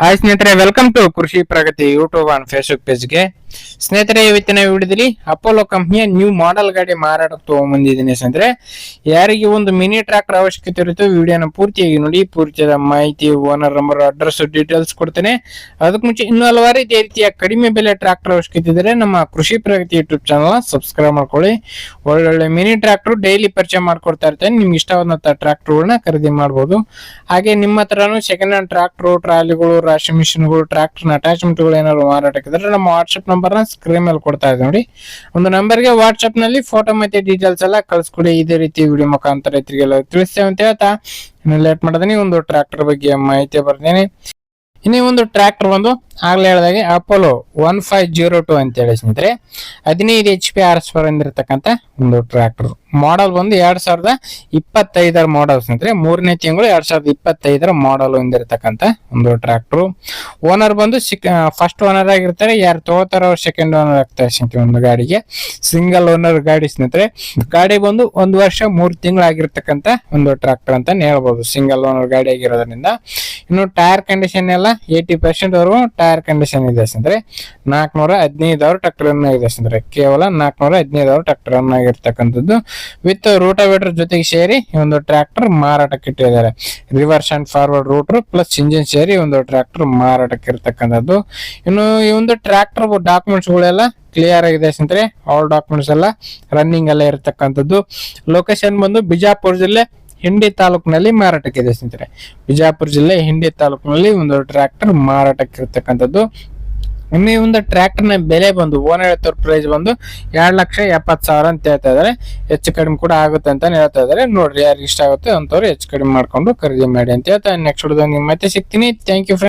Hi ಸ್ನೇಹಿತರೆ, welcome to ಕೃಷಿ ಪ್ರಗತಿ YouTube and Facebook ಪೇಜ್ಗೆ. ಸ್ನೇಹಿತರೆ, ಇವತ್ತಿನ ವಿಡಿಯೋದಲ್ಲಿ ಅಪೋಲೋ ಕಂಪ್ನಿಯ ನ್ಯೂ ಮಾಡೆಲ್ ಗಾಡಿ ಮಾರಾಟಕ್ಕೆ ತಗೊಂಡ್ಬಂದಿದ್ದೀನಿ. ಸ್ನೇಹಿತರೆ, ಯಾರಿಗೆ ಒಂದು ಮಿನಿ ಟ್ರಾಕ್ಟರ್ ಅವಶ್ಯಕತೆ ಇರುತ್ತೆ ವಿಡಿಯೋನ ಪೂರ್ತಿಯಾಗಿ ನೋಡಿ. ಪೂರ್ತಿಯಾದ ಮಾಹಿತಿ, ಓನರ್ ನಂಬರ್, ಅಡ್ರೆಸ್, ಡೀಟೇಲ್ಸ್ ಕೊಡ್ತೇನೆ. ಅದಕ್ಕೆ ಮುಂಚೆ ಇನ್ನೂ ಹಲವಾರು ಇದೇ ರೀತಿಯ ಕಡಿಮೆ ಬೆಲೆ ಟ್ರಾಕ್ಟರ್ ಅವಶ್ಯಕತೆ ಇದ್ದರೆ ನಮ್ಮ ಕೃಷಿ ಪ್ರಗತಿ ಯೂಟ್ಯೂಬ್ ಚಾನಲ್ ಸಬ್ಸ್ಕ್ರೈಬ್ ಮಾಡ್ಕೊಳ್ಳಿ. ಒಳ್ಳೊಳ್ಳೆ ಮಿನಿ ಟ್ರಾಕ್ಟರ್ ಡೈಲಿ ಪರಿಚಯ ಮಾಡ್ಕೊಡ್ತಾ ಇರ್ತೇನೆ. ನಿಮ್ಗೆ ಇಷ್ಟವಾದಂತಹ ಟ್ರಾಕ್ಟರ್ಗಳನ್ನ ಖರೀದಿ ಮಾಡಬಹುದು. ಹಾಗೆ ನಿಮ್ಮ ಹತ್ರನೂ ಸೆಕೆಂಡ್ ಹ್ಯಾಂಡ್ ಟ್ರಾಕ್ಟರ್, ಟ್ರಾಲಿಗಳು, ರಾಶಿ ಮಿಷಿನ್ಗಳು, ಟ್ರಾಕ್ಟರ್ ಅಟ್ಯಾಚ್ಮೆಂಟ್ಗಳು ಏನಾದ್ರು ಮಾರಾಟಕ್ಕಿದ್ರೆ ನಮ್ಮ ವಾಟ್ಸ್ಆಪ್ ನಂಬರ್ ಸ್ಕ್ರೀನ್ ಮೇಲೆ ಕೊಡ್ತಾ ಇದೆ ನೋಡಿ. ಒಂದು ನಂಬರ್ಗೆ ವಾಟ್ಸ್ಆಪ್ ನಲ್ಲಿ ಫೋಟೋ ಮತ್ತೆ ಡೀಟೇಲ್ಸ್ ಎಲ್ಲ ಕಳ್ಸ್ಕೊಡಿ. ಇದೇ ರೀತಿ ವಿಡಿಯೋ ಮುಖಾಂತರ ರೈತರಿಗೆಲ್ಲ ತಿಳಿಸ್ತೇವೆ ಅಂತ ಹೇಳ್ತಾ ಲೇಟ್ ಮಾಡದನಿ ಒಂದು ಟ್ರಾಕ್ಟರ್ ಬಗ್ಗೆ ಮಾಹಿತಿ ಬರ್ತೀನಿ. ಇನ್ನೇ ಒಂದು ಟ್ರಾಕ್ಟರ್ ಆಗ್ಲೇ ಹೇಳಿದಾಗೆ ಅಪೋಲೋ 1502 ಅಂತ ಹೇಳಿ ಸ್ನೇಹಿತರೆ, 15 HP horsepower ಹೊಂದಿರತಕ್ಕಂತ ಒಂದು ಟ್ರಾಕ್ಟರ್. ಮಾಡಲ್ 2025 ಮಾಡಲ್ ಸ್ನೇಹಿತರೆ, 3ನೇ ತಿಂಗಳು 2025 ಮಾಡಲ್ ಹೊಂದಿರತಕ್ಕಂತ ಒಂದು ಟ್ರಾಕ್ಟರ್. ಓನರ್ ಫಸ್ಟ್ ಓನರ್ ಆಗಿರ್ತಾರೆ. ಯಾರು ತಗೋತಾರೋ ಸೆಕೆಂಡ್ ಓನರ್ ಆಗ್ತಾರೆ ಸ್ನೇಹಿತರೆ. ಒಂದು ಗಾಡಿಗೆ ಸಿಂಗಲ್ ಓನರ್ ಗಾಡಿ ಸ್ನೇಹಿತರೆ. ಗಾಡಿ 1 ವರ್ಷ 3 ತಿಂಗಳು ಆಗಿರ್ತಕ್ಕಂತ ಒಂದು ಟ್ರಾಕ್ಟರ್ ಅಂತ ಹೇಳ್ಬೋದು, ಸಿಂಗಲ್ ಓನರ್ ಗಾಡಿ ಆಗಿರೋದ್ರಿಂದ. ಇನ್ನು ಟೈರ್ ಕಂಡೀಷನ್ ಎಲ್ಲ 80% ವರೆಗೂ ಟೈರ್ ಕಂಡೀಷನ್ ಇದೆ ಸ್ನೇಹಿತರೆ. 415 ಟ್ರಾಕ್ಟರ್ ರನ್ ಆಗಿದೆ ಸ್ನೇಹಿತರೆ. ಕೇವಲ 415 ಟ್ರಾಕ್ಟರ್ ರನ್ ಆಗಿರ್ತಕ್ಕಂಥದ್ದು. ವಿತ್ ರೂಟಾವೇಟರ್ ಜೊತೆಗೆ ಸೇರಿ ಈ ಒಂದು ಟ್ರಾಕ್ಟರ್ ಮಾರಾಟಕ್ಕೆ ಇಟ್ಟಿದ್ದಾರೆ. Reverse and forward rotor plus engine ಸೇರಿ ಒಂದು ಟ್ರಾಕ್ಟರ್ ಮಾರಾಟಕ್ಕೆ ಇರ್ತಕ್ಕಂಥದ್ದು. ಇನ್ನು ಈ ಒಂದು ಟ್ರಾಕ್ಟರ್ ಡಾಕ್ಯುಮೆಂಟ್ಸ್ ಗಳೆಲ್ಲ ಕ್ಲಿಯರ್ ಆಗಿದೆ ಸ್ನೇಹಿತರೆ. ಆಲ್ ಡಾಕ್ಯುಮೆಂಟ್ಸ್ ಎಲ್ಲ ರನ್ನಿಂಗ್ ಎಲ್ಲ ಇರತಕ್ಕಂಥದ್ದು. ಲೊಕೇಶನ್ ಬಿಜಾಪುರ ಜಿಲ್ಲೆ ಹಿಂಡಿ ತಾಲೂಕಿನಲ್ಲಿ ಮಾರಾಟಕ್ಕಿದೆ ಸ್ನೇಹಿತರೆ. ಬಿಜಾಪುರ ಜಿಲ್ಲೆ ಹಿಂಡಿ ತಾಲೂಕಿನಲ್ಲಿ ಒಂದು ಟ್ರಾಕ್ಟರ್ ಮಾರಾಟಕ್ಕೆ ಇರ್ತಕ್ಕಂಥದ್ದು. ಇನ್ನು ಈ ಒಂದು ಟ್ರಾಕ್ಟರ್ ನ ಬೆಲೆ ಓನರ್ ಹೇಳ್ತಾರ ಪ್ರೈಸ್ 2,70,000 ಅಂತ ಹೇಳ್ತಾ ಇದಾರೆ. ಹೆಚ್ಚು ಕಡಿಮೆ ಕೂಡ ಆಗುತ್ತೆ ಅಂತ ಹೇಳ್ತಾ ಇದಾರೆ. ನೋಡ್ರಿ, ಯಾರಿಗೆ ಇಷ್ಟ ಆಗುತ್ತೆ ಅಂತವ್ರು ಹೆಚ್ಚು ಕಡಿಮೆ ಮಾಡ್ಕೊಂಡು ಖರೀದಿ ಮಾಡಿ ಅಂತ ಹೇಳ್ತಾ ನೆಕ್ಸ್ಟ್ ವಿಡಿಯೋದಲ್ಲಿ ಮತ್ತೆ ಸಿಗ್ತೀನಿ. Thank you friends.